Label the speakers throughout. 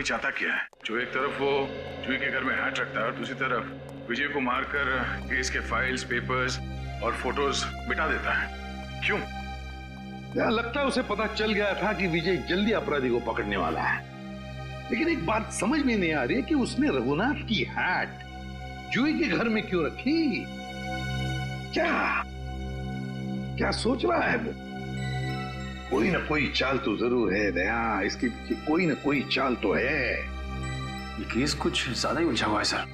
Speaker 1: चाहता क्या है? जो एक तरफ वो जुई के घर में हाथ रखता है और दूसरी तरफ विजय को मारकर केस के फाइल्स, पेपर्स और फोटोज मिटा देता है। क्यों?
Speaker 2: लगता है उसे पता चल गया था कि विजय जल्दी अपराधी को पकड़ने वाला है। लेकिन एक बात समझ में नहीं आ रही है कि उसने रघुनाथ की हैट जुई के घर में क्यों रखी? क्या सोच रहा है वो? कोई ना कोई चाल तो जरूर है दया, इसके पीछे कोई ना कोई चाल तो है।
Speaker 3: ये केस कुछ ज्यादा ही उलझा हुआ है सर।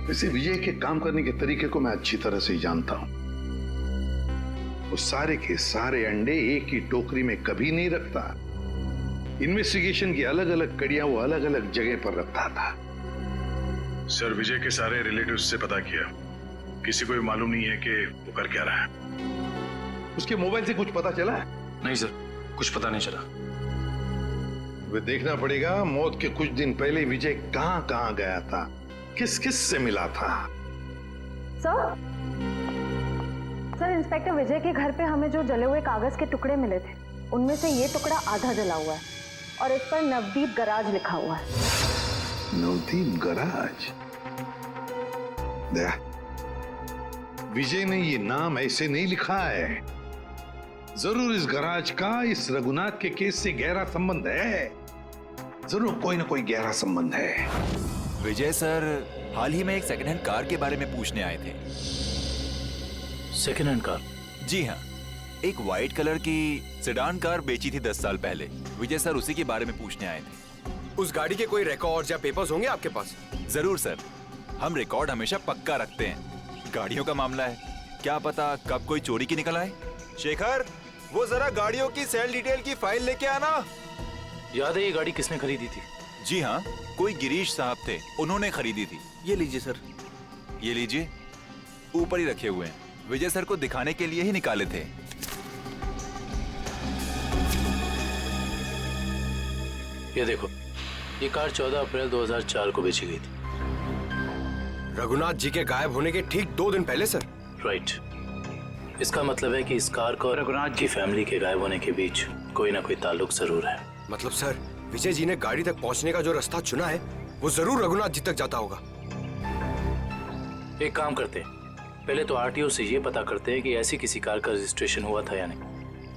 Speaker 2: वैसे विजय के काम करने के तरीके को मैं अच्छी तरह से ही जानता हूं। वो सारे के सारे अंडे एक ही टोकरी में कभी नहीं रखता। इन्वेस्टिगेशन की अलग अलग कड़ियां वो अलग अलग जगह पर रखता था।
Speaker 1: सर, विजय के सारे रिलेटिव्स से पता किया, किसी को भी मालूम नहीं है कि वो कर क्या रहा है।
Speaker 2: उसके मोबाइल से कुछ पता चला?
Speaker 3: नहीं सर, कुछ पता नहीं चला।
Speaker 2: वे देखना पड़ेगा मौत के कुछ दिन पहले विजय कहां कहां गया था, किस किस से मिला था।
Speaker 4: सर, इंस्पेक्टर विजय के घर पे हमें जो जले हुए कागज के टुकड़े मिले थे, उनमें से ये टुकड़ा आधा जला हुआ है और इस पर नवदीप गराज लिखा हुआ है।
Speaker 2: नवदीप गराज? दया, विजय ने ये नाम ऐसे नहीं लिखा है। जरूर इस गराज का इस रघुनाथ के केस से गहरा संबंध है। जरूर कोई ना कोई गहरा संबंध है।
Speaker 5: विजय सर हाल ही में एक सेकंड हैंड कार के बारे में पूछने आए थे।
Speaker 3: Second hand car?
Speaker 5: जी हाँ, एक व्हाइट कलर की सेडान कार बेची थी 10 साल पहले। विजय सर उसी के बारे में पूछने आए थे।
Speaker 6: उस गाड़ी के कोई रिकॉर्ड या पेपर्स होंगे आपके पास?
Speaker 5: जरूर सर, हम रिकॉर्ड हमेशा पक्का रखते हैं। गाड़ियों का मामला है, क्या पता कब कोई चोरी की निकल आए। शेखर, वो जरा गाड़ियों की सेल डिटेल की फाइल लेके आना।
Speaker 3: याद है ये गाड़ी किसने खरीदी थी?
Speaker 5: जी हाँ, कोई गिरीश साहब थे, उन्होंने खरीदी थी।
Speaker 6: ये लीजिए सर।
Speaker 5: ये लीजिए, ऊपर ही रखे हुए हैं, विजय सर को दिखाने के लिए ही निकाले थे।
Speaker 3: ये देखो, ये कार 14 अप्रैल 2004 को बेची गई थी।
Speaker 6: रघुनाथ जी के गायब होने के ठीक 2 दिन पहले सर?
Speaker 3: राइट। इसका मतलब है कि इस कार को रघुनाथ की फैमिली के गायब होने के बीच कोई ना कोई ताल्लुक जरूर है।
Speaker 6: मतलब सर, विजय जी ने गाड़ी तक पहुंचने का जो रास्ता चुना है वो जरूर रघुनाथ जी तक जाता होगा।
Speaker 3: एक काम करते हैं, पहले तो आरटीओ से ये पता करते हैं कि ऐसी किसी कार का रजिस्ट्रेशन हुआ था या नहीं,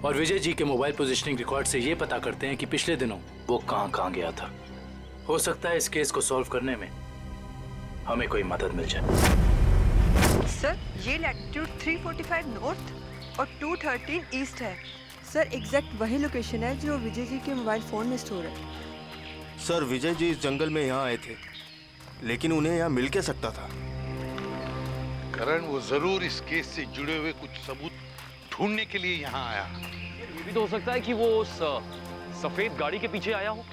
Speaker 3: और विजय जी के मोबाइल पोजीशनिंग रिकॉर्ड से ये पता करते हैं कि पिछले दिनों वो कहां गया था। हो सकता है इस केस को सॉल्व करने में हमें कोई मदद मिल जाए।
Speaker 7: सर, ये लैटिट्यूड 345 नॉर्थ और 213 ईस्ट है। सर, एग्जैक्ट वही लोकेशन है जो विजय जी के मोबाइल फोन में स्टोर है।
Speaker 8: सर, विजय जी इस जंगल में यहाँ आए थे, लेकिन उन्हें यहाँ मिल के सकता था।
Speaker 2: करण, वो जरूर इस केस से जुड़े हुए कुछ सबूत ढूंढने के लिए यहाँ आया।
Speaker 9: ये भी तो हो सकता है कि वो उस सफेद गाड़ी के पीछे आया हो।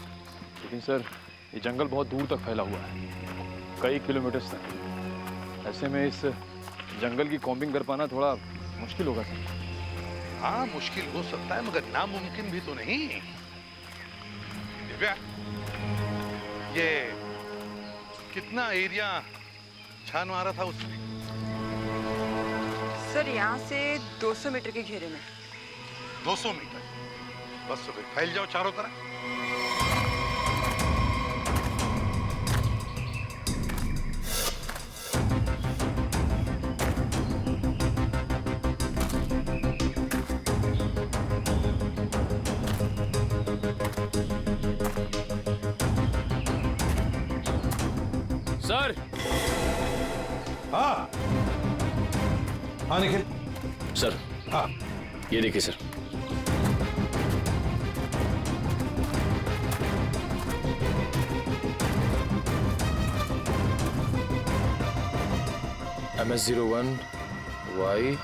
Speaker 9: लेकिन सर, ये जंगल बहुत दूर तक फैला हुआ है, कई किलोमीटर तक। ऐसे में इस जंगल की कॉम्बिंग कर पाना थोड़ा मुश्किल होगा सर।
Speaker 2: हाँ, मुश्किल हो सकता है, मगर नामुमकिन भी तो नहीं। दिव्या, ये कितना एरिया छान मारा था उसने?
Speaker 7: सर, यहाँ से 200 मीटर के घेरे में।
Speaker 2: 200 मीटर? बस तो फिर फैल जाओ चारों तरफ।
Speaker 9: सर।
Speaker 2: हाँ हाँ निखिल।
Speaker 3: सर,
Speaker 2: हाँ,
Speaker 3: ये देखिए सर। MS01 Y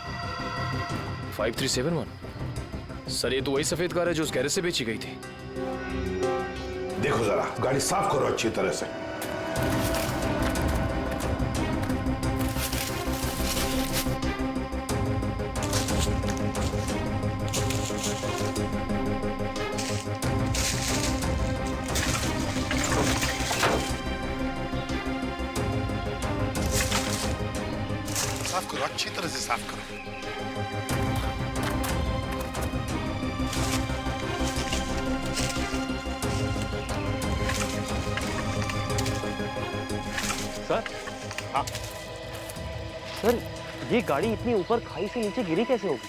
Speaker 3: 5371। सर, ये तो वही सफेद कार है जो उस गैरेज से बेची गई थी।
Speaker 2: देखो जरा, गाड़ी साफ करो अच्छी तरह से। साफ करो, अच्छी तरह से साफ करो।
Speaker 9: सर। हाँ सर, ये गाड़ी इतनी ऊपर खाई से नीचे गिरी कैसे होगी?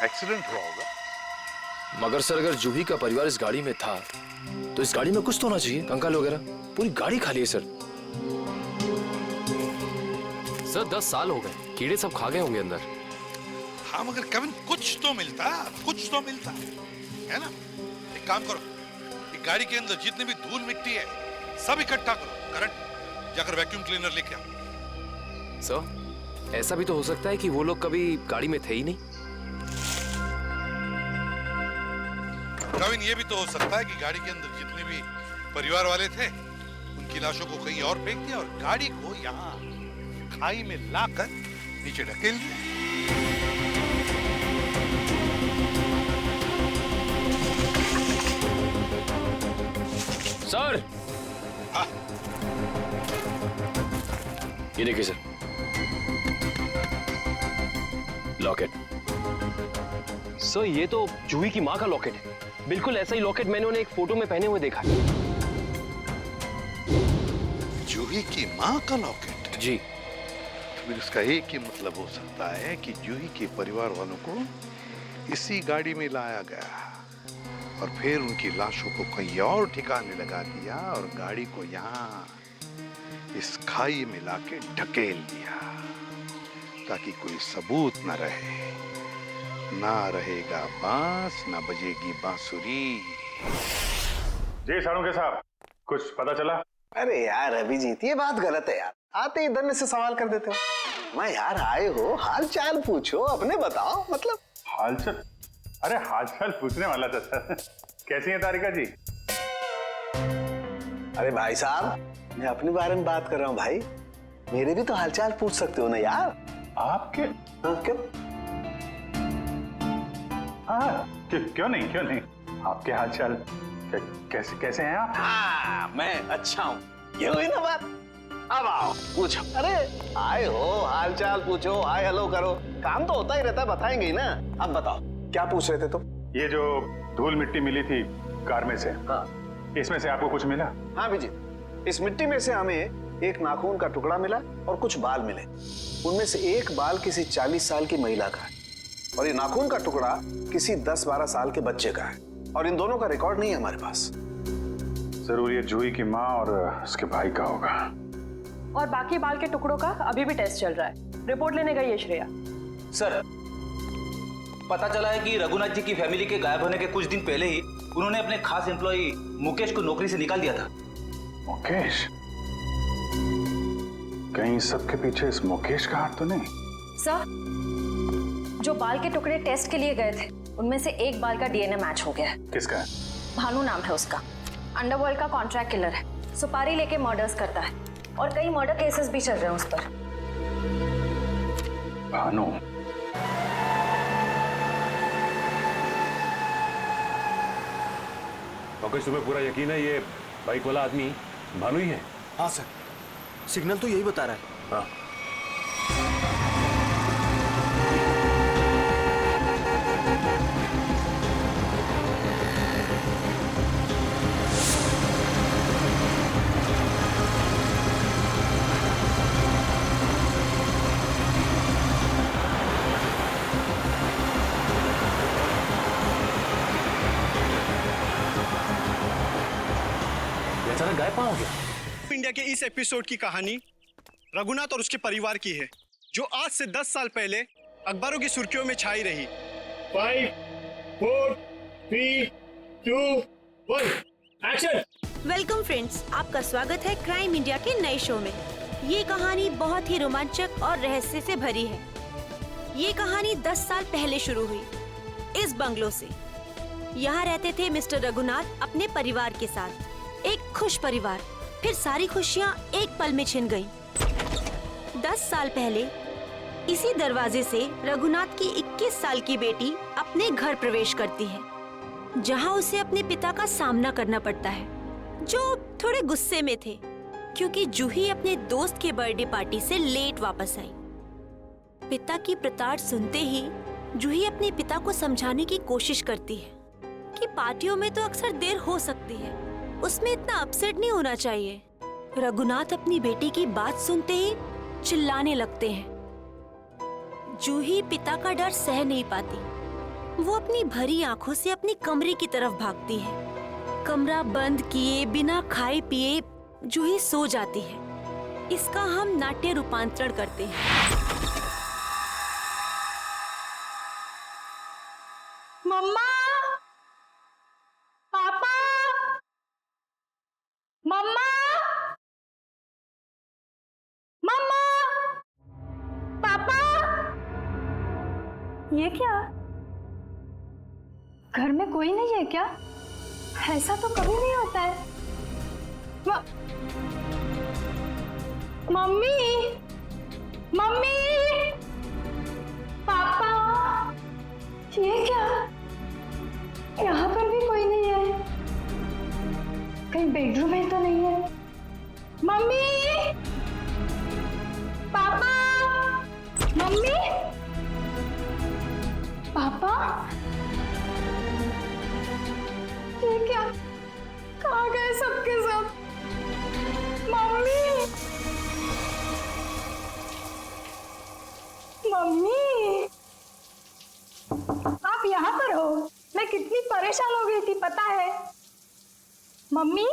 Speaker 2: एक्सीडेंट हुआ होगा।
Speaker 3: मगर सर अगर जूही का परिवार इस गाड़ी में था तो इस गाड़ी में कुछ तो होना चाहिए, कंकाल वगैरह। पूरी गाड़ी खाली है सर।
Speaker 10: सर 10 साल हो गए, कीड़े सब खा गए होंगे अंदर।
Speaker 2: हाँ मगर केविन कुछ तो मिलता, कुछ तो मिलता है ना। एक काम करो, एक गाड़ी के अंदर जितने भी धूल मिट्टी है सब इकट्ठा करो, करंट जाकर वैक्यूम क्लीनर लेके आओ।
Speaker 10: सर ऐसा भी तो हो सकता है कि वो लोग कभी गाड़ी में थे ही नहीं।
Speaker 2: केविन ये भी तो हो सकता है कि गाड़ी के अंदर जितने भी परिवार वाले थे उनकी लाशों को कहीं और फेंक दिया और गाड़ी को यहाँ खाई में लाकर नीचे ढकेल दिया।
Speaker 3: सर
Speaker 2: हाँ।
Speaker 3: ये देखिए सर, लॉकेट।
Speaker 9: सर ये तो जूही की माँ का लॉकेट है। बिल्कुल ऐसा ही लॉकेट मैंने उन्हें एक फोटो में पहने हुए देखा है।
Speaker 2: जूही की माँ का लॉकेट?
Speaker 3: जी।
Speaker 2: फिर इसका एक ही मतलब हो सकता है कि जूही के परिवार वालों को इसी गाड़ी में लाया गया और फिर उनकी लाशों को कहीं और ठिकाने लगा दिया और गाड़ी को यहाँ इस खाई में लाके ढकेल दिया ताकि कोई सबूत न रहे। ना रहेगा बांस, ना बजेगी बांसुरी।
Speaker 1: जी सारुंके साहब, कुछ पता चला?
Speaker 11: अरे यार अभिजीत, ये बात गलत है यार। आते ही धन्य से सवाल कर देते हो। मैं यार आए हो, हाल चाल पूछो, अपने बताओ। मतलब
Speaker 1: हालचाल? अरे हालचाल पूछने वाला था सर। कैसी हैं तारिका जी?
Speaker 11: अरे भाई साहब, मैं अपने बारे में बात कर रहा हूँ भाई। मेरे भी तो हालचाल पूछ सकते हो ना यार।
Speaker 1: आपके?
Speaker 11: हाँ क्यों?
Speaker 1: हाँ क्यों नहीं, क्यों नहीं। आपके हालचाल कैसे हैं आप?
Speaker 11: हाँ मैं अच्छा हूँ, ये हुई ना बात। अब आओ पूछो। अरे आए हो, हाल चाल पूछो, हाय हेलो करो, काम तो होता ही रहता है, बताएंगे ही ना। अब बताओ क्या पूछ रहे थे तुम?
Speaker 1: ये जो धूल मिट्टी मिली थी कार में से,
Speaker 11: हाँ
Speaker 1: इसमें से आपको कुछ मिला?
Speaker 11: हाँ विजय, इस मिट्टी में से हमें एक नाखून का टुकड़ा मिला और कुछ बाल मिले। उनमें से एक बाल किसी 40 साल की महिला का है और ये नाखून का टुकड़ा किसी 10-12 साल के बच्चे का है और इन दोनों का रिकॉर्ड नहीं है हमारे पास।
Speaker 1: जरूर ये जूही की माँ और उसके भाई का होगा।
Speaker 4: और बाकी बाल के टुकड़ों का अभी भी टेस्ट चल रहा है। रिपोर्ट लेने गई है श्रेया।
Speaker 12: सर पता चला है कि रघुनाथ जी की फैमिली के गायब होने के कुछ दिन पहले ही उन्होंने अपने खास एम्प्लॉय मुकेश को नौकरी से निकाल दिया था।
Speaker 1: मुकेश? कहीं सबके पीछे इस मुकेश का हाथ तो नहीं?
Speaker 4: सर, जो बाल के टुकड़े टेस्ट के लिए गए थे उनमें से एक बाल का डीएनए मैच हो गया है।
Speaker 1: किसका है?
Speaker 4: भानु नाम है उसका। अंडरवर्ल्ड का कॉन्ट्रैक्ट किलर है, सुपारी लेके मर्डर्स करता है और कई मर्डर केसेस भी चल रहे हैं उस पर।
Speaker 1: भानु?
Speaker 9: मुकेश तुम्हें पूरा यकीन है ये बाइक वाला आदमी भानु ही है?
Speaker 8: हाँ सर, सिग्नल तो यही बता रहा है।
Speaker 9: हाँ।
Speaker 3: अचानक गायब कहाँ हो गया?
Speaker 13: इंडिया के इस एपिसोड की कहानी रघुनाथ और उसके परिवार की है, जो आज से 10 साल पहले अखबारों की सुर्खियों में छाई रही।
Speaker 9: 5, 4, 3, 2, 1, एक्शन!
Speaker 14: वेलकम फ्रेंड्स, आपका स्वागत है क्राइम इंडिया के नए शो में। ये कहानी बहुत ही रोमांचक और रहस्य से भरी है। ये कहानी 10 साल पहले शुरू हुई इस बंगलो से। यहाँ रहते थे मिस्टर रघुनाथ अपने परिवार के साथ। एक खुश परिवार, फिर सारी खुशियाँ एक पल में छिन गईं। 10 साल पहले इसी दरवाजे से रघुनाथ की 21 साल की बेटी अपने घर प्रवेश करती है, जहाँ उसे अपने पिता का सामना करना पड़ता है, जो थोड़े गुस्से में थे क्योंकि जूही अपने दोस्त के बर्थडे पार्टी से लेट वापस आई। पिता की प्रताड़ सुनते ही जूही अपने पिता को समझाने की कोशिश करती है कि पार्टियों में तो अक्सर देर हो सकती है, उसमें इतना अपसेट नहीं होना चाहिए। रघुनाथ अपनी बेटी की बात सुनते ही चिल्लाने लगते हैं। जूही पिता का डर सह नहीं पाती। वो अपनी भरी आंखों से अपनी कमरे की तरफ भागती है। कमरा बंद किए बिना खाए पिए जूही सो जाती है। इसका हम नाट्य रूपांतरण करते हैं।
Speaker 4: मम्मा, पापा, मम्मा, मम्मा, पापा। ये क्या? घर में कोई नहीं है क्या? ऐसा तो कभी नहीं होता है। मम्मी, मम्मी, पापा, ये क्या? यहाँ पर भी कोई नहीं है। कहीं बेडरूम में तो नहीं है? मम्मी, पापा, मम्मी, पापा, ये क्या? कहाँ गए सबके सब? मम्मी, मम्मी, आप यहाँ पर हो? मैं कितनी परेशान हो गई थी पता है? मम्मी,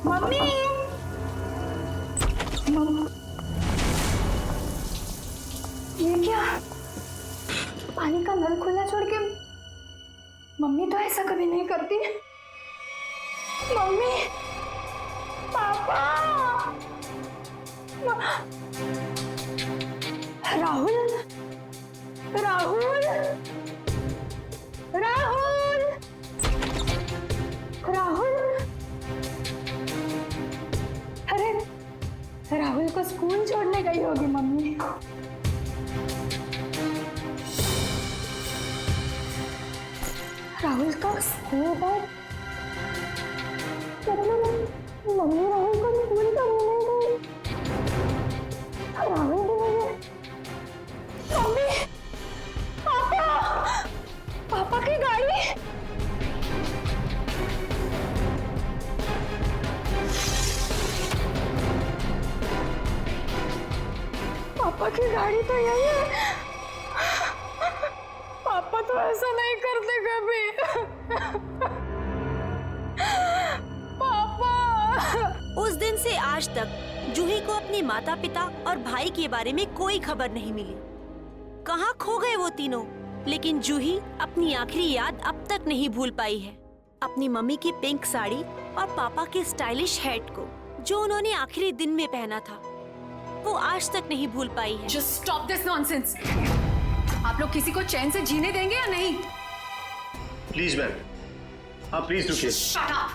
Speaker 4: मम्मी, ये क्या? पानी का नल खुला छोड़ के मम्मी तो ऐसा कभी नहीं करती। मम्मी, पापा, राहुल, राहुल, राहुल, राहुल, अरे राहुल को स्कूल छोड़ने गई होगी मम्मी। राहुल का स्कूल बैग, मतलब मम्मी राहुल को स्कूल छोड़ने गई। राहुल भी नहीं है। मम्मी, पापा, पापा की गाड़ी। पापा की गाड़ी तो यही है। पापा तो ऐसा नहीं करते कभी। पापा।
Speaker 14: उस दिन से आज तक जूही को अपने माता पिता और भाई के बारे में कोई खबर नहीं मिली। कहाँ खो गए वो तीनों? लेकिन जूही अपनी आखिरी याद अब तक नहीं भूल पाई है। अपनी मम्मी की पिंक साड़ी और पापा के स्टाइलिश हैट को, जो उन्होंने आखिरी दिन में पहना था, वो आज तक नहीं भूल पाई है।
Speaker 15: Just stop this nonsense. आप लोग किसी को चैन से जीने देंगे या नहीं?
Speaker 11: प्लीज मैम, आप प्लीज रुकिए।
Speaker 15: Shut up.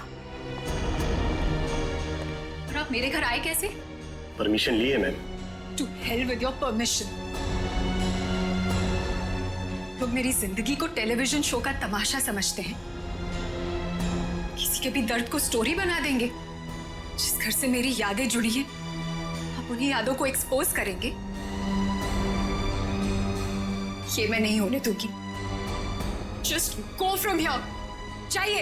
Speaker 15: और आप मेरे घर आए कैसे?
Speaker 11: परमिशन लिए ma'am.
Speaker 15: To hell with your permission. लोग मेरी जिंदगी को टेलीविजन शो का तमाशा समझते हैं। किसी के भी दर्द को स्टोरी बना देंगे। जिस घर से मेरी यादें जुड़ी हैं, आप उन्हीं यादों को एक्सपोज करेंगे। ये मैं नहीं होने दूंगी। Just go from here. चाहिए।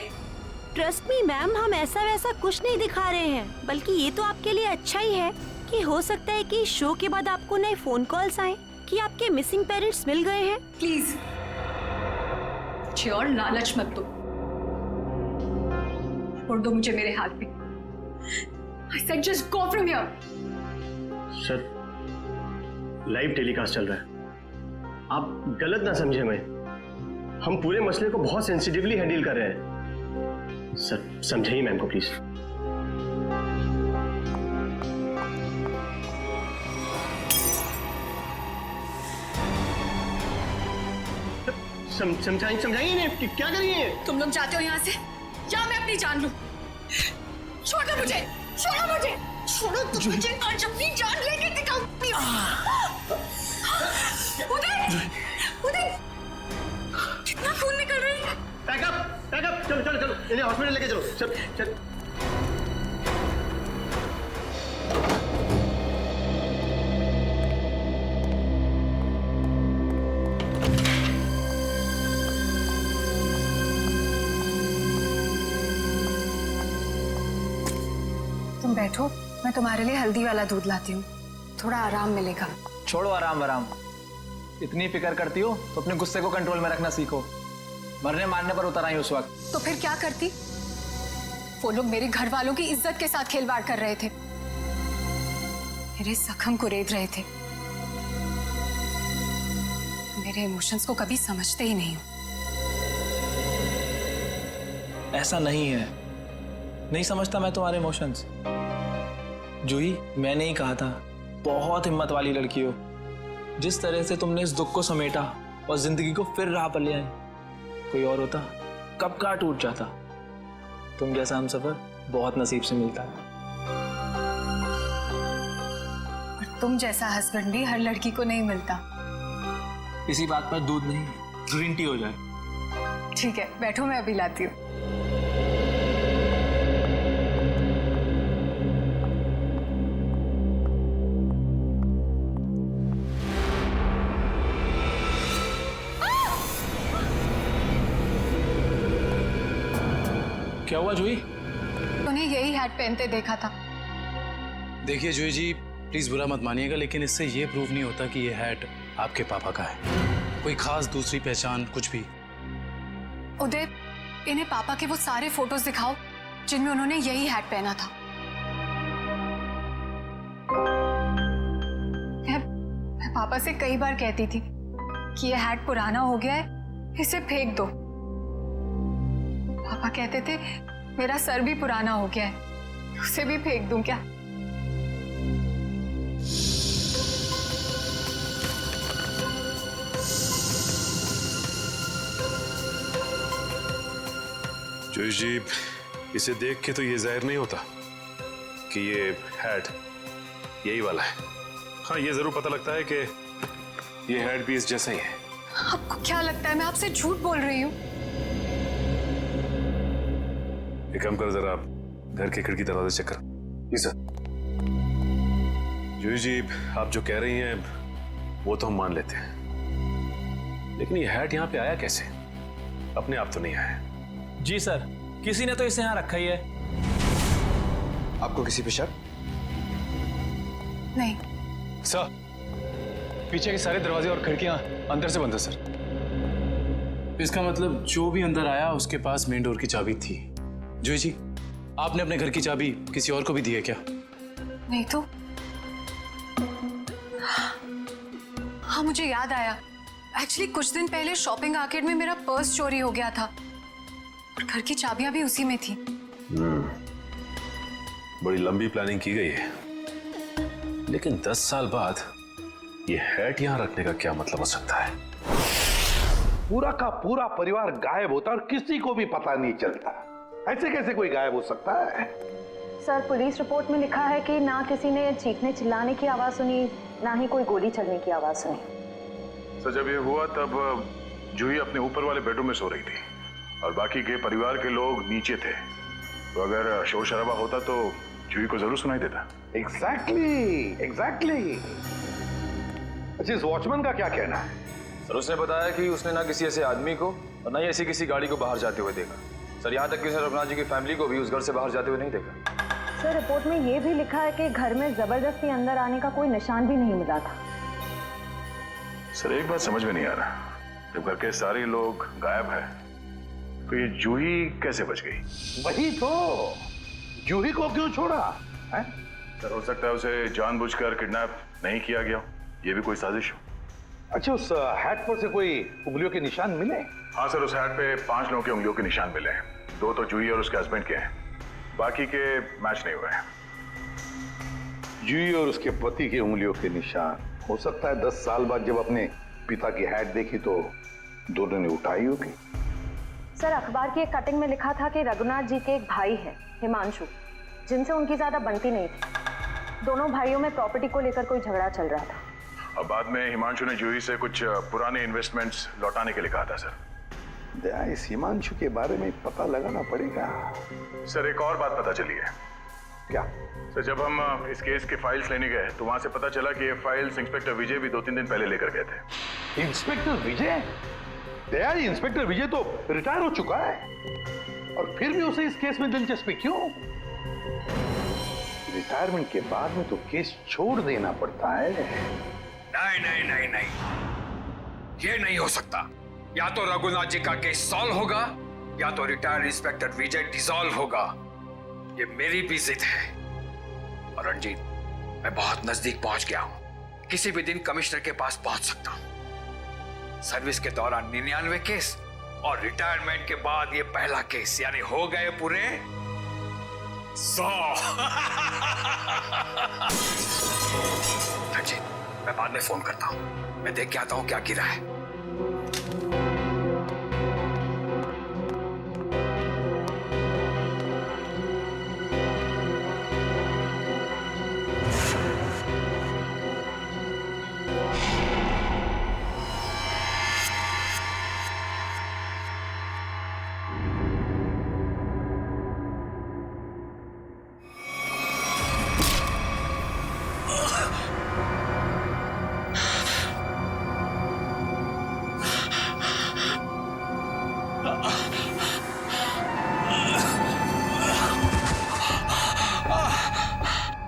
Speaker 14: ट्रस्ट मी मैम, हम ऐसा वैसा कुछ नहीं दिखा रहे हैं, बल्कि ये तो आपके लिए अच्छा ही है कि हो सकता है कि शो के बाद आपको नए फोन कॉल्स आए कि आपके मिसिंग पेरेंट्स मिल गए हैं।
Speaker 15: प्लीज मुझे और लालच मत दो। छोड़ दो मुझे मेरे हाथ में। I said just go from here.
Speaker 11: Sir, live telecast चल रहा है, आप गलत ना समझे। हम पूरे मसले को बहुत सेंसिटिवली हैंडल कर रहे हैं। सर, समझाइए मैम को प्लीज। समझाइए कि क्या करिए।
Speaker 15: तुम लोग जाते हो यहाँ से या मैं अपनी जान लूं? छोड़ो मुझे, छोड़ो मुझे, छोड़ो तुम मुझे। आज अपनी जान लेके दिखाओ। उदय, उदय, कितना खून निकल रहा है।
Speaker 11: पैकअप, पैकअप, चलो चलो चलो, इन्हें हॉस्पिटल लेके चलो। चल चल।
Speaker 4: तुम
Speaker 15: तुम बैठो, मैं तुम्हारे लिए हल्दी वाला दूध लाती हूँ, थोड़ा आराम मिलेगा।
Speaker 16: छोड़ो आराम आराम, इतनी फिक्र करती हो तो अपने गुस्से को कंट्रोल में रखना सीखो। मरने मारने पर उतर आई उस वक्त।
Speaker 15: तो फिर क्या करती? वो लोग मेरे घर वालों की इज्जत के साथ खिलवाड़ कर रहे थे, मेरे जख्म को रेत रहे थे। मेरे इमोशंस को कभी समझते ही नहीं हो।
Speaker 16: ऐसा नहीं है, नहीं समझता मैं तुम्हारे इमोशंस। जूही, मैंने ही कहा था, बहुत हिम्मत वाली लड़की हो। जिस तरह से तुमने इस दुख को समेटा और जिंदगी को फिर राह पर ले आई, कोई और होता कब का टूट जाता। तुम जैसा हमसफर बहुत नसीब से मिलता है।
Speaker 15: और तुम जैसा हस्बैंड भी हर लड़की को नहीं मिलता।
Speaker 16: इसी बात पर दूध नहीं, ग्रीन टी हो जाए।
Speaker 15: ठीक है, बैठो, मैं अभी लाती हूँ।
Speaker 3: क्या हुआ जूही?
Speaker 15: उन्हें यही हैट पहनते देखा था।
Speaker 3: देखिए जूही जी, प्लीज बुरा मत मानिएगा, लेकिन इससे ये प्रूव नहीं होता कि ये हैट आपके पापा का है। कोई खास दूसरी पहचान कुछ भी?
Speaker 15: उदय, इन्हें पापा के वो सारे फोटोज दिखाओ जिनमें उन्होंने यही हैट पहना था। मैं पापा से कई बार कहती थी कि ये हैट पुराना हो गया है, इसे फेंक दो। पापा कहते थे मेरा सर भी पुराना हो गया है, उसे भी फेंक दूं क्या?
Speaker 17: जोश जी, इसे देख के तो ये जाहिर नहीं होता कि ये हैट यही वाला है। हाँ, ये जरूर पता लगता है कि ये हैट भी इस जैसा ही है।
Speaker 15: आपको क्या लगता है मैं आपसे झूठ बोल रही हूँ?
Speaker 17: एक काम कर, जरा घर के खिड़की दरवाजे चेक कर। जी सर। जोश जी, आप जो कह रही हैं वो तो हम मान लेते हैं, लेकिन ये हैट यहाँ पे आया कैसे? अपने आप तो नहीं आया।
Speaker 16: जी सर, किसी ने तो इसे यहाँ रखा ही है।
Speaker 6: आपको किसी पे शक?
Speaker 15: नहीं
Speaker 9: सर, पीछे के सारे दरवाजे और खिड़कियां अंदर से बंद है सर।
Speaker 3: इसका मतलब जो भी अंदर आया उसके पास मेन डोर की चाबी थी। जूही जी, आपने अपने घर की चाबी किसी और को भी दी है क्या?
Speaker 15: नहीं तो। हाँ, मुझे याद आया, एक्चुअली कुछ दिन पहले शॉपिंग आर्केड में मेरा पर्स चोरी हो गया था और घर की चाबियां भी उसी में थी।
Speaker 17: बड़ी लंबी प्लानिंग की गई है, लेकिन 10 साल बाद ये हैट यहाँ रखने का क्या मतलब हो सकता है?
Speaker 2: पूरा का पूरा परिवार गायब होता और किसी को भी पता नहीं चलता। ऐसे कैसे कोई गायब हो सकता है?
Speaker 4: सर, पुलिस रिपोर्ट में लिखा है कि ना किसी ने चीखने चिल्लाने की आवाज सुनी, ना ही कोई गोली चलने की आवाज सुनी।
Speaker 1: सर, जब ये हुआ तब जूही अपने ऊपर वाले बेडरूम में सो रही थी और बाकी के परिवार के लोग नीचे थे, तो अगर शोर शराबा होता तो जूही को जरूर सुनाई देता।
Speaker 2: एग्जैक्टली। अच्छा, इस वॉचमैन का क्या कहना है?
Speaker 9: सर, उसने बताया कि उसने ना किसी ऐसे आदमी को और ना ही ऐसी किसी गाड़ी को बाहर जाते हुए देखा। सर, यहाँ तक कि उसने रघुनाथ जी की फैमिली को भी उस घर से बाहर जाते हुए नहीं देखा।
Speaker 4: सर, रिपोर्ट में ये भी लिखा है कि घर में जबरदस्ती अंदर आने का कोई निशान भी नहीं मिला था।
Speaker 1: सर, एक बात समझ में नहीं आ रहा, जब घर के सारे लोग गायब हैं, तो ये जूही कैसे बच गई?
Speaker 2: वही तो, जूही को क्यों छोड़ा है?
Speaker 1: सर, हो सकता है उसे जानबूझकर किडनैप नहीं किया गया, ये भी कोई साजिश हो।
Speaker 2: अच्छा, उस हैट पर से कोई उंगलियों के निशान मिले?
Speaker 1: हाँ सर, उस हैट पे 5 लोगों के उंगलियों के निशान मिले हैं। 2 तो जूही और उसके हस्बैंड के हैं, बाकी के मैच नहीं हुए हैं।
Speaker 2: जूही और उसके पति की उंगलियों के निशान। हो सकता है 10 साल बाद जब अपने पिता की हैट देखी तो दोनों ने उठाई होगी।
Speaker 4: सर, अखबार की एक कटिंग में लिखा था कि रघुनाथ जी के एक भाई है, हिमांशु, जिनसे उनकी ज्यादा बनती नहीं थी। दोनों भाइयों में प्रॉपर्टी को लेकर कोई झगड़ा चल रहा था।
Speaker 1: अब बाद में हिमांशु ने जूही से कुछ पुराने इन्वेस्टमेंट्स लौटाने के लिए कहा था। सर,
Speaker 2: इस हिमांशु के बारे में पता लगाना पड़ेगा।
Speaker 1: सर, एक और बात पता चली है।
Speaker 2: क्या?
Speaker 1: सर, जब हम इस केस के फाइल्स लेने गए तो वहां से पता चला कि ये फाइल्स इंस्पेक्टर विजय भी 2-3 दिन पहले लेकर गए थे।
Speaker 2: इंस्पेक्टर विजय? दया, इंस्पेक्टर विजय तो रिटायर हो चुका है और फिर भी उसे इस केस में दिलचस्पी क्यों? रिटायरमेंट के बाद में तो केस छोड़ देना पड़ता है।
Speaker 6: नहीं नहीं नहीं नहीं, ये नहीं हो सकता। या तो रघुनाथ जी का केस सॉल्व होगा या तो रिटायर्ड इंस्पेक्टर विजय डिसॉल्व होगा। ये मेरी भी जिद है। और रणजीत, मैं बहुत नजदीक पहुंच गया हूं। किसी भी दिन कमिश्नर के पास पहुंच सकता हूं। सर्विस के दौरान 99 केस और रिटायरमेंट के बाद ये पहला केस, यानी हो गए पूरे 100। रणजीत, मैं बाद में फोन करता हूं। मैं देख के आता हूं क्या गिरा है।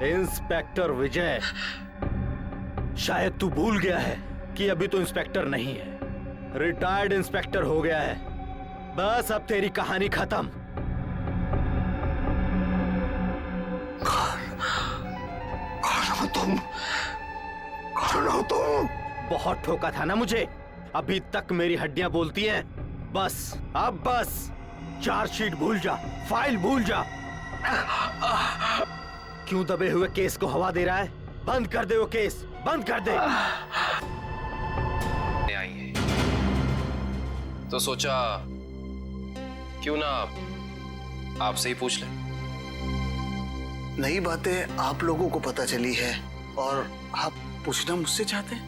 Speaker 8: इंस्पेक्टर विजय, शायद तू भूल गया है कि अभी तो इंस्पेक्टर नहीं है, रिटायर्ड इंस्पेक्टर हो गया है। बस अब तेरी कहानी खत्म। कौन हो तुम? बहुत ठोका था ना मुझे, अभी तक मेरी हड्डियां बोलती हैं। बस अब बस चार्जशीट भूल जा, फाइल भूल जा। क्यों दबे हुए केस को हवा दे रहा है? बंद कर दे वो केस, बंद कर दे।
Speaker 10: आई है तो सोचा क्यों ना आपसे ही पूछ ले।
Speaker 11: नई बातें आप लोगों को पता चली है और आप पूछना मुझसे चाहते हैं?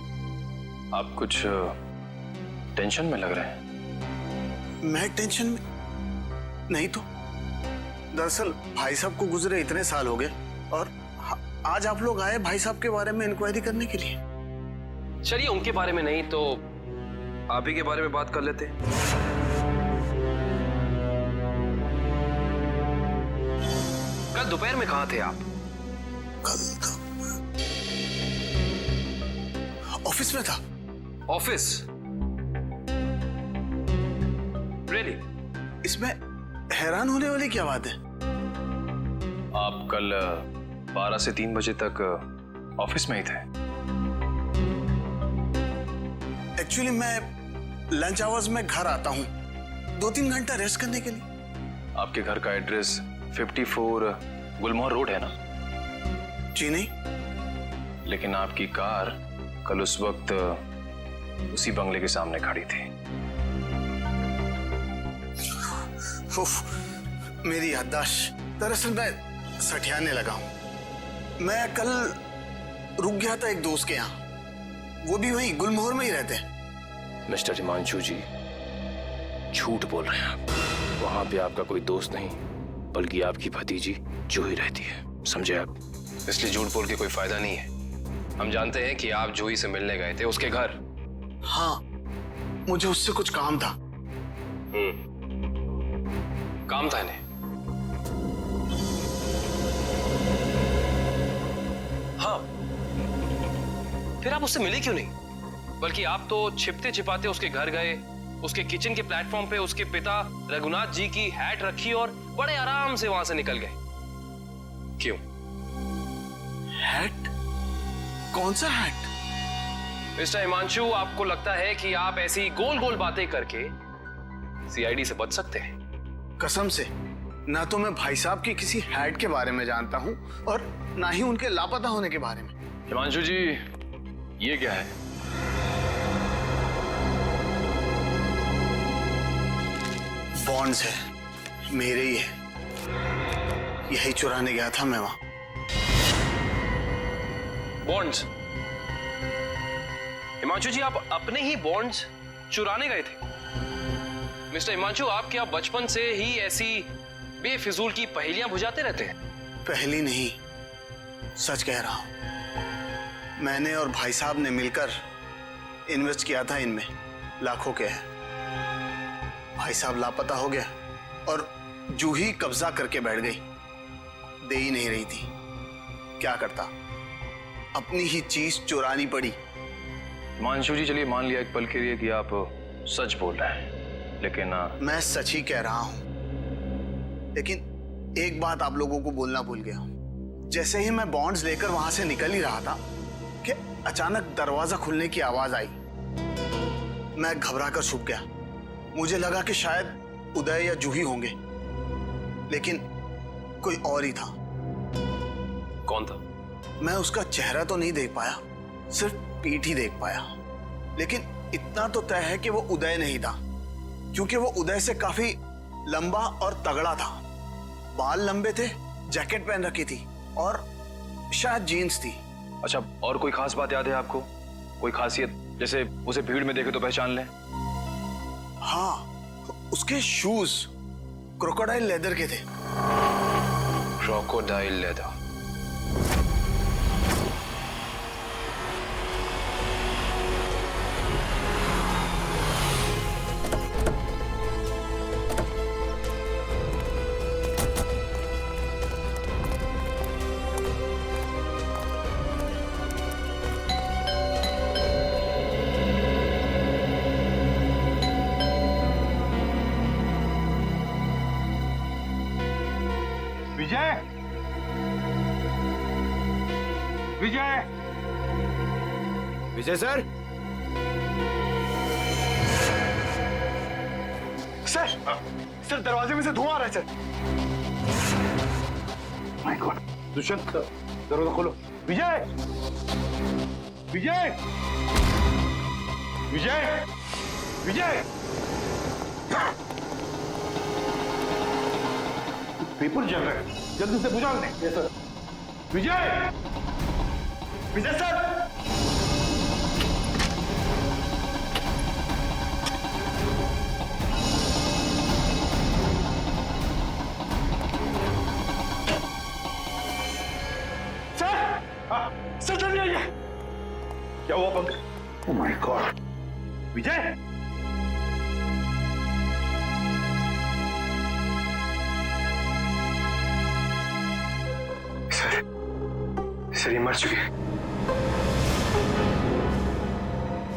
Speaker 10: आप कुछ टेंशन में लग रहे हैं।
Speaker 11: मैं टेंशन में नहीं तो। दरअसल भाई साहब को गुजरे इतने साल हो गए और आज आप लोग आए भाई साहब के बारे में इंक्वायरी करने के लिए।
Speaker 10: चलिए उनके बारे में नहीं तो आप ही के बारे में बात कर लेते हैं। कल दोपहर में कहाँ थे आप?
Speaker 11: ऑफिस में था।
Speaker 10: ऑफिस? रियली?
Speaker 11: इसमें हैरान होने वाली क्या बात है?
Speaker 10: आप कल 12 से 3 बजे तक ऑफिस में ही थे।
Speaker 11: एक्चुअली मैं लंच आवर्स में घर आता हूँ 2-3 घंटा रेस्ट करने के लिए।
Speaker 10: आपके घर का एड्रेस 54 गुलमोहर रोड है ना?
Speaker 11: जी नहीं।
Speaker 10: लेकिन आपकी कार कल उस वक्त उसी बंगले के सामने खड़ी थी।
Speaker 11: उफ, मेरी याददाश्त। दरअसल मैं सठियाने लगा हूं। मैं कल रुक गया था एक दोस्त के यहाँ, वो भी वहीं गुलमोहर में ही रहते हैं।
Speaker 10: मिस्टर हिमांशु जी, झूठ बोल रहे हैं आप। वहां पे आपका कोई दोस्त नहीं बल्कि आपकी भतीजी जूही रहती है, समझे आप? इसलिए झूठ बोल के कोई फायदा नहीं है। हम जानते हैं कि आप जूही से मिलने गए थे उसके घर।
Speaker 11: हाँ, मुझे उससे कुछ काम था।
Speaker 10: काम था इन्हें? हाँ, फिर आप उससे मिले क्यों नहीं? बल्कि आप तो छिपते छिपाते उसके घर गए, उसके किचन के प्लेटफॉर्म पे उसके पिता रघुनाथ जी की हैट रखी और बड़े आराम से वहां से निकल गए। क्यों?
Speaker 11: हैट? कौन सा हैट?
Speaker 10: मिस्टर हिमांशु, आपको लगता है कि आप ऐसी गोल गोल बातें करके सीआईडी से बच सकते हैं?
Speaker 11: कसम से, ना तो मैं भाई साहब की किसी हैट के बारे में जानता हूं और ना ही उनके लापता होने के बारे में।
Speaker 10: हिमांशु जी, ये क्या है?
Speaker 11: बॉन्ड्स है, मेरे ही है। यही चुराने गया था मैं वहां।
Speaker 10: बॉन्ड्स? हिमांशु जी, आप अपने ही बॉन्ड्स चुराने गए थे? मिस्टर हिमांशु, आप क्या बचपन से ही ऐसी बेफिजूल की पहेलियां बुझाते रहते हैं?
Speaker 11: पहली नहीं, सच कह रहा हूं। मैंने और भाई साहब ने मिलकर इन्वेस्ट किया था इनमें, लाखों के हैं। भाई साहब लापता हो गया और जूही कब्जा करके बैठ गई, दे ही नहीं रही थी। क्या करता, अपनी ही चीज चुरानी पड़ी।
Speaker 10: हिमांशु जी, चलिए मान लिया एक पल के लिए कि आप सच बोल रहे हैं, लेकिन
Speaker 11: मैं सच ही कह रहा हूं, लेकिन एक बात आप लोगों को बोलना भूल गया। जैसे ही मैं बॉन्ड्स लेकर वहां से निकल ही रहा था कि अचानक दरवाजा खुलने की आवाज आई। मैं घबरा कर छुप गया। मुझे लगा कि शायद उदय या जूही होंगे, लेकिन कोई और ही था।
Speaker 10: कौन था?
Speaker 11: मैं उसका चेहरा तो नहीं देख पाया, सिर्फ पीठ ही देख पाया। लेकिन इतना तो तय है कि वो उदय नहीं था, क्योंकि वो उदय से काफी लंबा और तगड़ा था। बाल लंबे थे, जैकेट पहन रखी थी और शायद जीन्स थी।
Speaker 10: अच्छा, और कोई खास बात याद है आपको? कोई खासियत, जैसे उसे भीड़ में देखे तो पहचान लें?
Speaker 11: हाँ, उसके शूज क्रोकोडाइल लेदर के थे।
Speaker 10: Crocodile leather?
Speaker 2: Vijay, Vijay,
Speaker 8: Vijay sir.
Speaker 13: Sir दरवाजे में से धुआं आ रहा है सर।
Speaker 2: माय गॉड, दुष्यंत दरवाजा खोलो। विजय, विजय, विजय, विजय, पेपर जल रहा है, जल्दी से बुझा लें। Yes sir. Vijay, Vijay sir.
Speaker 13: सर जल्दी आइए।
Speaker 2: क्या हुआ Pankaj? Oh my god, Vijay,
Speaker 13: sir ये मर चुके हैं।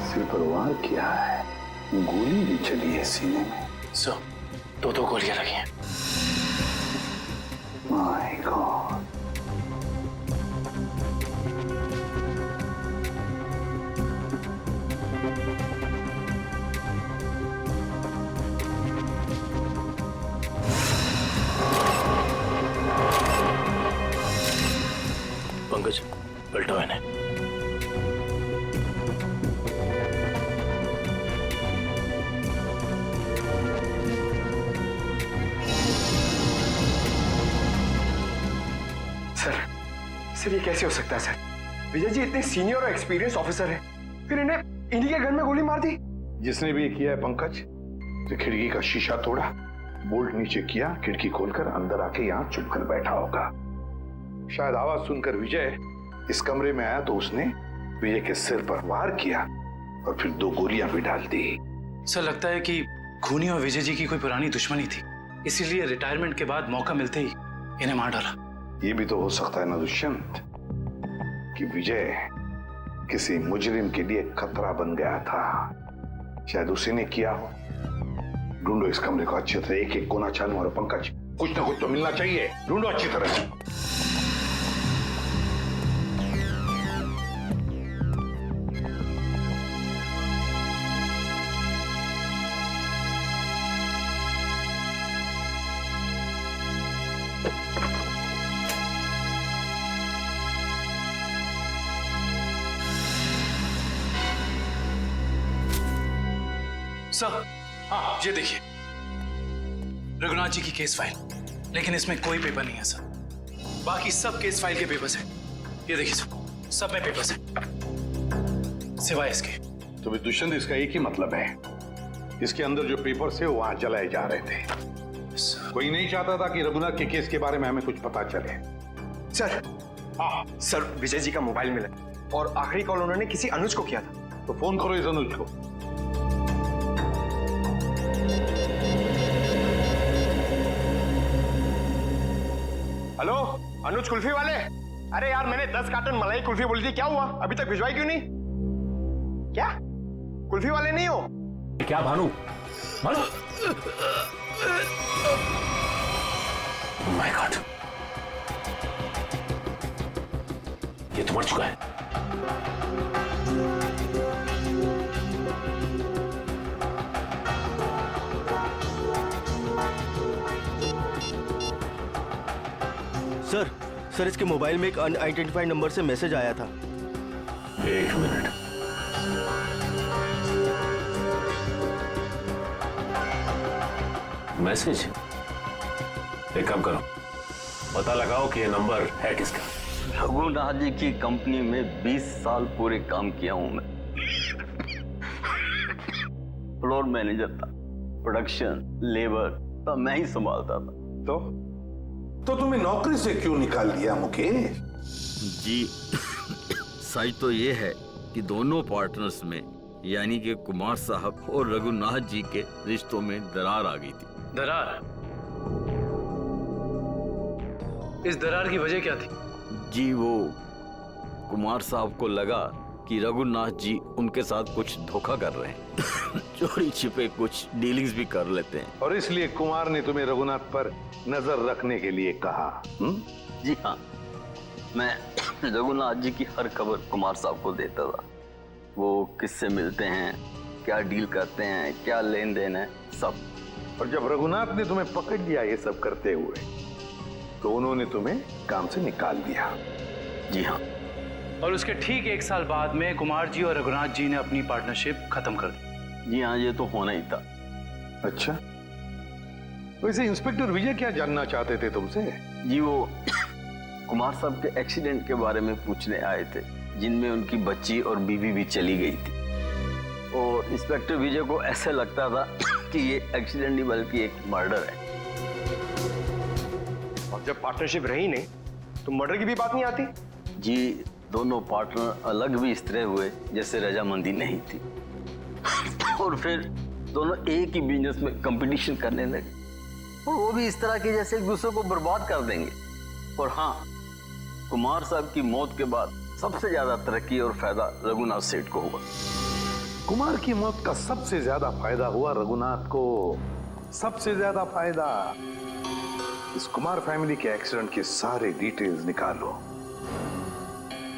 Speaker 2: सिर पर वार किया है, गोली भी चली है सीने में।
Speaker 3: सर, दो गोलियां लगी हैं।
Speaker 2: माय गॉड,
Speaker 3: पंकज, पलटाओ इन्हें।
Speaker 13: सर ये कैसे हो सकता है सर? विजय जी इतने सीनियर और एक्सपीरियंस ऑफिसर हैं, फिर इन्हें इन्हीं के घर में गोली मार दी।
Speaker 2: जिसने भी ये किया है पंकज, जो खिड़की का शीशा तोड़ा, बोल्ट नीचे किया, खिड़की खोलकर अंदर आके यहाँ चुप कर बैठा होगा। शायद आवाज सुनकर विजय इस कमरे में आया तो उसने विजय के सिर पर वार किया और फिर 2 गोलियां भी डाल दी।
Speaker 3: सर, लगता है कि खूनी और विजय जी की कोई पुरानी दुश्मनी थी, इसीलिए रिटायरमेंट के बाद मौका मिलते ही इन्हें मार डाला।
Speaker 2: ये भी तो हो सकता है ना दुष्यंत, कि विजय किसी मुजरिम के लिए खतरा बन गया था। शायद उसी ने किया हो। ढूंढो इस कमरे को अच्छी तरह, एक एक कोना छानो। और पंकज, कुछ ना कुछ तो मिलना चाहिए, ढूंढो अच्छी तरह से।
Speaker 3: सर, हाँ, ये देखिए, रघुनाथ जी की केस फाइल, लेकिन इसमें कोई पेपर नहीं है सर। बाकी सब केस फाइल के पेपर्स हैं। ये देखिए सर, सब में पेपर्स हैं, सिवाय इसके।
Speaker 2: तो भी दुष्यंत, इसका एक ही मतलब है, इसके अंदर जो पेपर्स है वो वहां जलाए जा रहे थे। कोई नहीं चाहता था कि रघुनाथ के केस के बारे में हमें कुछ पता चले।
Speaker 13: सर, हाँ सर, विजय जी का मोबाइल मिला और आखिरी कॉल उन्होंने किसी अनुज को किया था।
Speaker 2: तो फोन करो इस अनुज को।
Speaker 13: हेलो, अनुज कुल्फी वाले,
Speaker 18: अरे यार मैंने 10 कार्टन मलाई कुल्फी बोली थी, क्या हुआ? अभी तक भिजवाई क्यों नहीं? क्या कुल्फी वाले नहीं हो
Speaker 17: क्या भानु? भानु माय गॉड, ये तो मर चुका है।
Speaker 8: सर इसके मोबाइल में एक अनआइडेंटिफाइड नंबर से मैसेज आया था।
Speaker 17: एक मिनट, मैसेज? एक काम करो, पता लगाओ कि ये नंबर है किसका।
Speaker 19: रघुनाथ जी की कंपनी में 20 साल पूरे काम किया हूं मैं। फ्लोर मैनेजर था, प्रोडक्शन, लेबर सब मैं ही संभालता था।
Speaker 2: तो तुम्हें नौकरी से क्यों निकाल दिया मुकेश?
Speaker 19: जी सच तो ये है कि दोनों पार्टनर्स में यानी कि कुमार साहब और रघुनाथ जी के रिश्तों में दरार आ गई थी।
Speaker 3: दरार? इस दरार की वजह क्या थी?
Speaker 19: जी वो कुमार साहब को लगा कि रघुनाथ जी उनके साथ कुछ धोखा कर रहे हैं चोरी छिपे कुछ डीलिंग्स भी कर लेते हैं,
Speaker 2: और इसलिए कुमार ने तुम्हें रघुनाथ पर नजर रखने के लिए कहा।
Speaker 19: जी हाँ, मैं रघुनाथ जी की हर खबर कुमार साहब को देता था। वो किससे मिलते हैं, क्या डील करते हैं, क्या लेन देन है, सब।
Speaker 2: और जब रघुनाथ ने तुम्हें पकड़ लिया ये सब करते हुए, तो उन्होंने तुम्हें काम से निकाल दिया।
Speaker 19: जी हाँ।
Speaker 3: और उसके ठीक 1 साल बाद में कुमार जी और रघुनाथ जी ने अपनी पार्टनरशिप खत्म कर दी।
Speaker 19: जी हाँ, ये तो होना ही था।
Speaker 2: अच्छा, वैसे इंस्पेक्टर विजय क्या जानना चाहते थे तुमसे?
Speaker 19: जी वो कुमार साहब के एक्सीडेंट के बारे में पूछने आए थे, जिनमें उनकी बच्ची और बीवी भी चली गई थी। और इंस्पेक्टर विजय को ऐसे लगता था कि ये एक्सीडेंट नहीं बल्कि एक मर्डर है।
Speaker 18: और जब पार्टनरशिप रही नहीं तो मर्डर की भी बात नहीं आती?
Speaker 19: जी दोनों पार्टनर अलग भी इस तरह हुए जैसे रजामंदी नहीं थी और फिर दोनों एक ही बिजनेस में कंपटीशन करने लगे, और वो भी इस तरह की जैसे एक दूसरे को बर्बाद कर देंगे। और हाँ, कुमार साहब की मौत के बाद सबसे ज्यादा तरक्की और फायदा रघुनाथ सेठ को हुआ।
Speaker 2: कुमार की मौत का सबसे ज्यादा फायदा हुआ रघुनाथ को। सबसे ज्यादा फायदा। इस कुमार फैमिली के एक्सीडेंट के सारे डिटेल्स निकालो,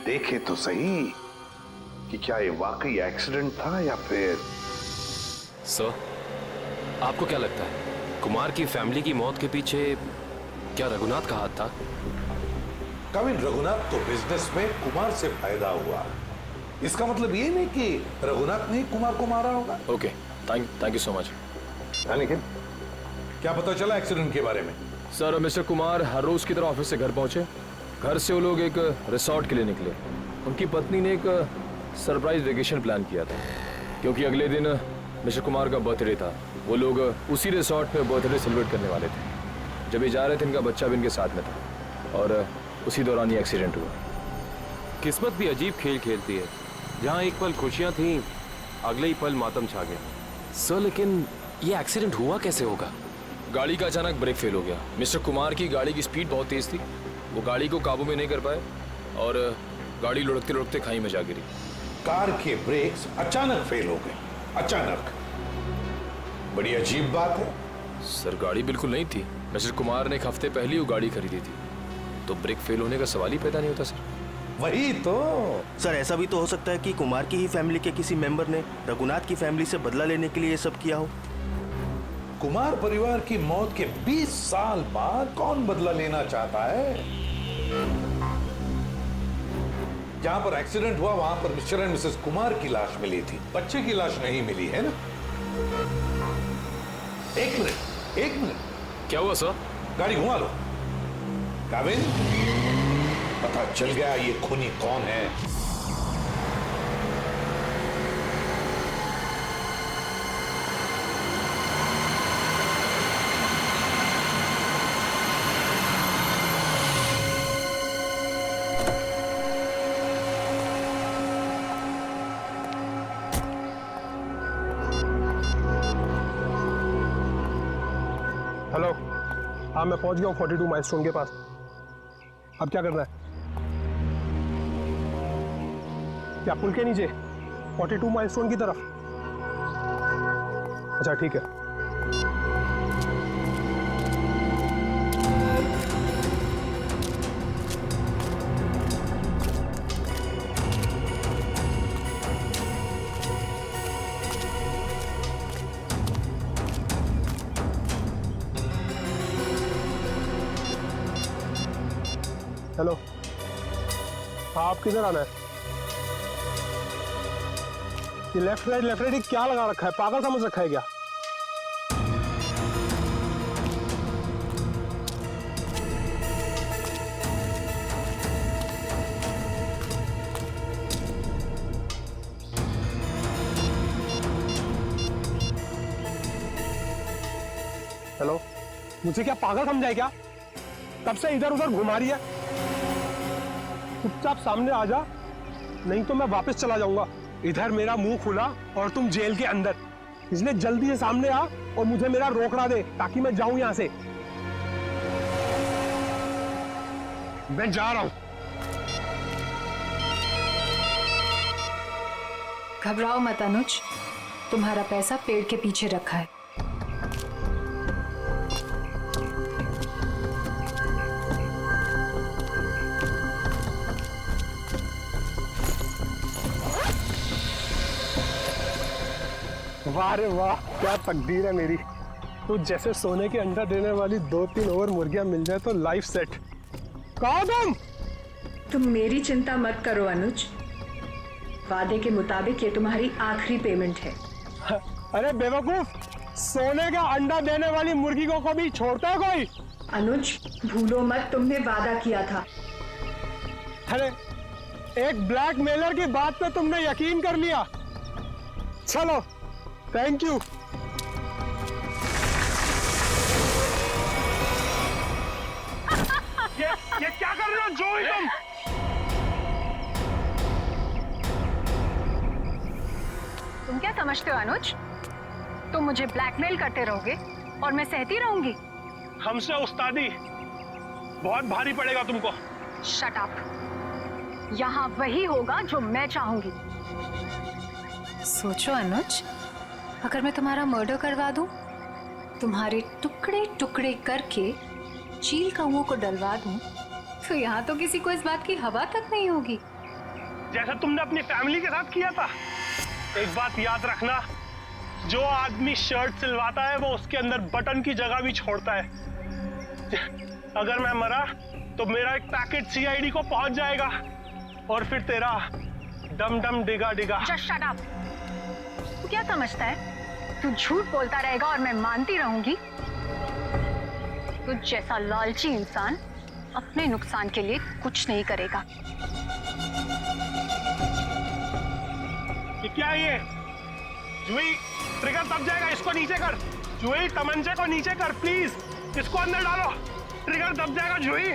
Speaker 2: देखे तो सही कि क्या ये वाकई एक्सीडेंट था या फिर।
Speaker 20: सर, आपको क्या लगता है कुमार की फैमिली की मौत के पीछे क्या रघुनाथ का हाथ था?
Speaker 2: कविन, रघुनाथ तो बिजनेस में कुमार से फायदा हुआ, इसका मतलब ये नहीं कि रघुनाथ ने कुमार को मारा होगा।
Speaker 20: Okay, thank you so much.
Speaker 2: लेकिन क्या पता चला एक्सीडेंट के बारे में?
Speaker 9: सर, मिस्टर कुमार हर रोज की तरह ऑफिस से घर पहुंचे। घर से वो लोग एक रिसोर्ट के लिए निकले। उनकी पत्नी ने एक सरप्राइज वेकेशन प्लान किया था, क्योंकि अगले दिन मिस्टर कुमार का बर्थडे था। वो लोग उसी रिसोर्ट पे बर्थडे सेलिब्रेट करने वाले थे। जब ये जा रहे थे, इनका बच्चा भी इनके साथ में था, और उसी दौरान ये एक्सीडेंट हुआ।
Speaker 20: किस्मत भी अजीब खेल खेलती है, जहाँ एक पल खुशियाँ थीं, अगले ही पल मातम छा गया। सर, लेकिन ये एक्सीडेंट हुआ कैसे होगा?
Speaker 9: गाड़ी का अचानक ब्रेक फेल हो गया। मिस्टर कुमार की गाड़ी की स्पीड बहुत तेज थी, वो गाड़ी को काबू में नहीं कर पाए और गाड़ी लुढ़कते लुढ़कते खाई में जा गिरी।
Speaker 2: कार के ब्रेक्स अचानक फेल हो गए। अचानक, बड़ी अजीब बात है।
Speaker 9: सर, गाड़ी बिल्कुल नहीं थी। मिस्टर कुमार ने एक हफ्ते पहले वो गाड़ी खरीदी थी, तो ब्रेक फेल होने का सवाल ही पैदा नहीं होता सर।
Speaker 2: वही तो।
Speaker 8: सर, ऐसा भी तो हो सकता है कि कुमार की ही फैमिली के किसी मेंबर ने रघुनाथ की फैमिली से बदला लेने के लिए ये सब किया हो।
Speaker 2: कुमार परिवार की मौत के 20 साल बाद कौन बदला लेना चाहता है? जहां पर एक्सीडेंट हुआ वहां पर मिस्टर एंड मिसेस कुमार की लाश मिली थी, बच्चे की लाश नहीं मिली है ना? एक मिनट।
Speaker 9: क्या हुआ सर?
Speaker 2: गाड़ी घुमा लो। काविन, पता चल गया ये खूनी कौन है।
Speaker 18: हेलो, हाँ मैं पहुंच गया हूँ 42 माइलस्टोन के पास। अब क्या करना है? क्या पुल के नीचे 42 माइलस्टोन की तरफ? अच्छा ठीक है। हेलो, आप किधर आना है? ये लेफ्ट राइट क्या लगा रखा है? पागल समझ रखा है क्या? हेलो, मुझे क्या पागल समझा है क्या? तब से इधर उधर घुमा रही है। चुपचाप सामने आ जा, नहीं तो मैं वापस चला जाऊंगा। इधर मेरा मुंह खुला और तुम जेल के अंदर, इसलिए जल्दी से सामने आ और मुझे मेरा रोकड़ा दे ताकि मैं जाऊं यहां से। मैं जा रहा हूं।
Speaker 15: घबराओ मत अनुज, तुम्हारा पैसा पेड़ के पीछे रखा है।
Speaker 18: वाह रे वाह, क्या तकदीर है मेरी। तो जैसे सोने के अंडा देने वाली 2-3 और मुर्गियां मिल जाए तो लाइफ सेट। कहो
Speaker 15: तुम मेरी चिंता मत करो अनुज, वादे के मुताबिक ये तुम्हारी आखिरी पेमेंट है।
Speaker 18: अरे बेवकूफ, सोने का अंडा देने वाली मुर्गी को कभी छोड़ता है कोई?
Speaker 15: अनुज भूलो मत, तुमने वादा किया था।
Speaker 18: अरे एक ब्लैकमेलर की बात पे तुमने यकीन कर लिया। चलो, थैंक यू। ये क्या कर रहे हो जोई तुम?
Speaker 4: तुम क्या समझते हो अनुज? तुम मुझे ब्लैकमेल करते रहोगे और मैं सहती रहूंगी?
Speaker 18: हमसे उस्तादी बहुत भारी पड़ेगा तुमको।
Speaker 4: Shut up. यहाँ वही होगा जो मैं चाहूंगी।
Speaker 15: सोचो अनुज, अगर मैं तुम्हारा मर्डर करवा दूं, तुम्हारे टुकड़े टुकड़े करके चील कौओं को डलवा दूं, तो यहाँ तो किसी को इस बात की हवा तक नहीं होगी।
Speaker 18: जैसा तुमने अपनी फैमिली के साथ किया था। एक बात याद रखना, जो आदमी शर्ट सिलवाता है वो उसके अंदर बटन की जगह भी छोड़ता है। अगर मैं मरा तो मेरा एक पैकेट सीआईडी को पहुंच जाएगा और फिर तेरा डम डम डिगा डिगा।
Speaker 4: Just shut up। तू क्या समझता है तू झूठ बोलता रहेगा और मैं मानती रहूंगी? तू जैसा लालची इंसान अपने नुकसान के लिए कुछ नहीं करेगा।
Speaker 18: ये क्या है ये? जुई, ट्रिगर दब जाएगा, इसको नीचे कर। जुई, तमंचे को नीचे कर प्लीज, इसको अंदर डालो। ट्रिगर दब जाएगा जुई।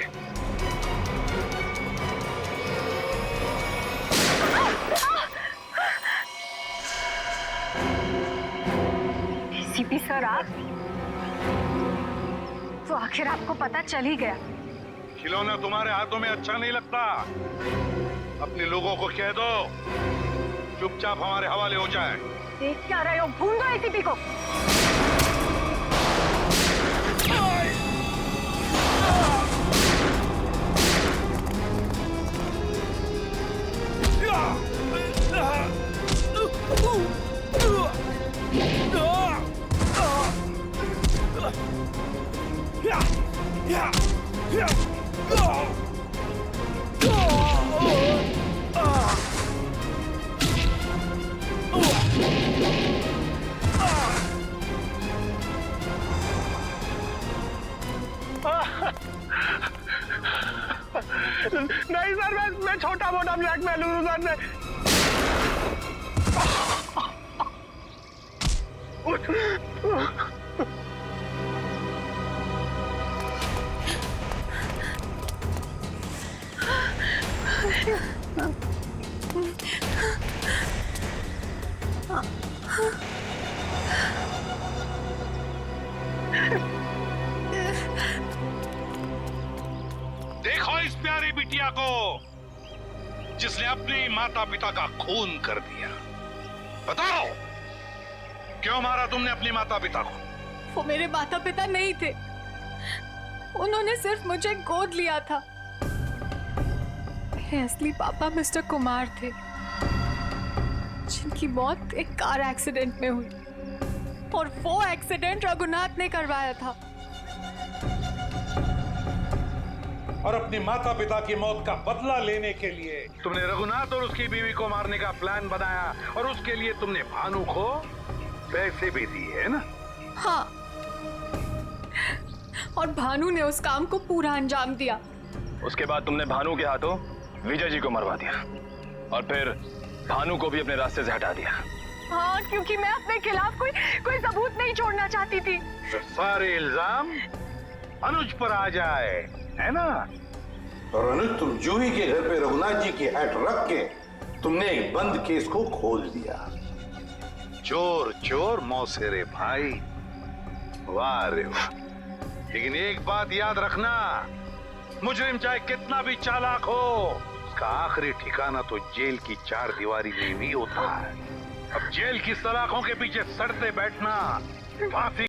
Speaker 4: एसीपी सर, आप तो आखिर आपको पता चल ही गया।
Speaker 2: खिलौना तुम्हारे हाथों में अच्छा नहीं लगता। अपने लोगों को कह दो चुपचाप हमारे हवाले हो जाए।
Speaker 4: देख क्या रहे हो? भूल दो एसीपी को।
Speaker 18: नहीं सर, मैं छोटा मोटा ब्लैकमेल हूँ सर।
Speaker 2: देखो इस प्यारी बिटिया को, जिसने अपने माता पिता का खून कर दिया। बताओ, क्यों मारा तुमने अपने माता पिता को?
Speaker 15: वो मेरे माता पिता नहीं थे, उन्होंने सिर्फ मुझे गोद लिया था। मेरे असली पापा मिस्टर कुमार थे, जिनकी मौत एक कार एक्सीडेंट में हुई, और वो एक्सीडेंट रघुनाथ ने करवाया था।
Speaker 2: और अपने माता पिता की मौत का बदला लेने के लिए तुमने रघुनाथ और उसकी बीवी को मारने का प्लान बनाया, और उसके लिए तुमने भानु को पैसे भी दिए, है ना?
Speaker 15: हाँ, और भानु ने उस काम को पूरा अंजाम दिया।
Speaker 9: उसके बाद तुमने भानु के हाथों विजय जी को मरवा दिया, और फिर भानु को भी अपने रास्ते से हटा दिया।
Speaker 15: हाँ, क्योंकि मैं अपने खिलाफ कोई सबूत नहीं छोड़ना चाहती थी।
Speaker 2: तो सारे इल्जाम अनुज पर आ जाए, है ना? और अनुज, तुम जूही के घर पे रघुनाथ जी की हैट रख के तुमने एक बंद केस को खोल दिया। चोर चोर मौसेरे भाई, वाह रे वाह। लेकिन एक बात याद रखना, मुजरिम चाहे कितना भी चालाक हो, उसका आखिरी ठिकाना तो जेल की चार दीवारी में भी होता है। अब जेल की सलाखों के पीछे सड़ते बैठना, फांसी